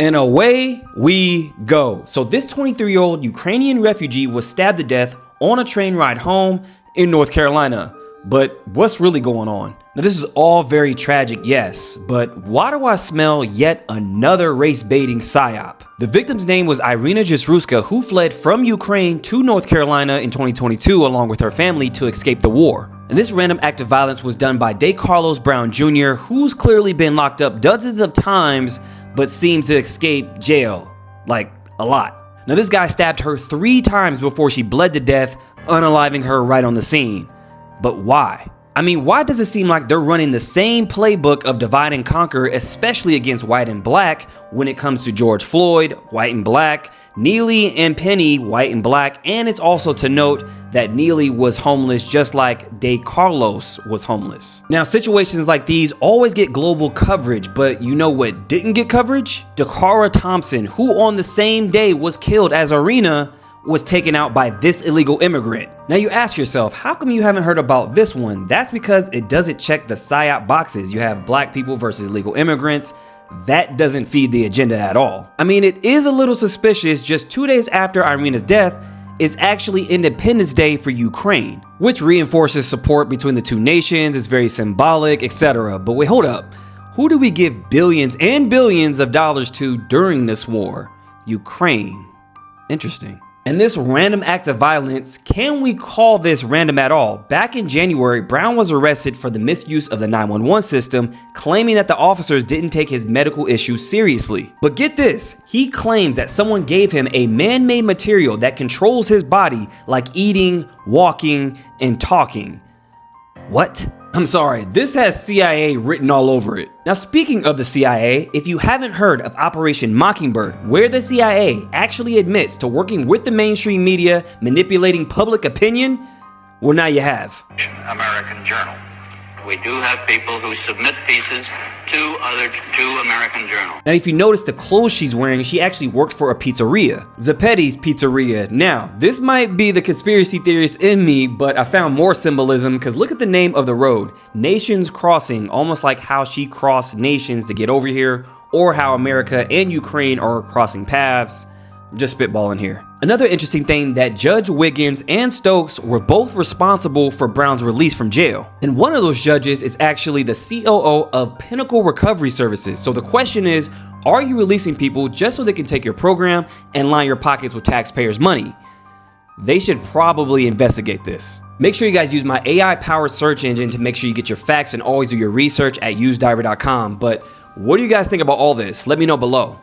And away we go. So this 23-year-old Ukrainian refugee was stabbed to death on a train ride home in North Carolina. But what's really going on? Now this is all very tragic, yes, but why do I smell yet another race-baiting psyop? The victim's name was Irina Jasruska, who fled from Ukraine to North Carolina in 2022 along with her family to escape the war. And this random act of violence was done by DeCarlos Brown Jr., who's clearly been locked up dozens of times but seems to escape jail, like a lot. Now this guy stabbed her 3 times before she bled to death, unaliving her right on the scene. But why? I mean, why does it seem like they're running the same playbook of divide and conquer, especially against white and black, when it comes to George Floyd, white and black, Neely and Penny, white and black, and it's also to note that Neely was homeless just like DeCarlos was homeless. Now, situations like these always get global coverage, but you know what didn't get coverage? Dakara Thompson, who on the same day was killed as Irina, was taken out by this illegal immigrant. Now you ask yourself, how come you haven't heard about this one? That's because it doesn't check the psyop boxes. You have black people versus illegal immigrants. That doesn't feed the agenda at all. I mean, it is a little suspicious just 2 days after Irina's death is actually Independence Day for Ukraine, which reinforces support between the two nations. It's very symbolic, etc. But wait, hold up. Who do we give billions and billions of dollars to during this war? Ukraine. Interesting. And this random act of violence, can we call this random at all? Back in January, Brown was arrested for the misuse of the 911 system, claiming that the officers didn't take his medical issues seriously. But get this, he claims that someone gave him a man-made material that controls his body, like eating, walking, and talking. What? I'm sorry, this has CIA written all over it. Now speaking of the CIA, if you haven't heard of Operation Mockingbird, where the CIA actually admits to working with the mainstream media, manipulating public opinion, well now you have. American Journal. We do have people who submit pieces to American Journal. Now if you notice the clothes she's wearing, she actually worked for a pizzeria, Zappetti's Pizzeria. Now this might be the conspiracy theorist in me, but I found more symbolism because look at the name of the road, Nations Crossing, almost like how she crossed nations to get over here, or how America and Ukraine are crossing paths. I'm just spitballing here. Another interesting thing that Judge Wiggins and Stokes were both responsible for Brown's release from jail. And one of those judges is actually the COO of Pinnacle Recovery Services. So the question is, are you releasing people just so they can take your program and line your pockets with taxpayers' money? They should probably investigate this. Make sure you guys use my AI-powered search engine to make sure you get your facts and always do your research at usediver.com. But what do you guys think about all this? Let me know below.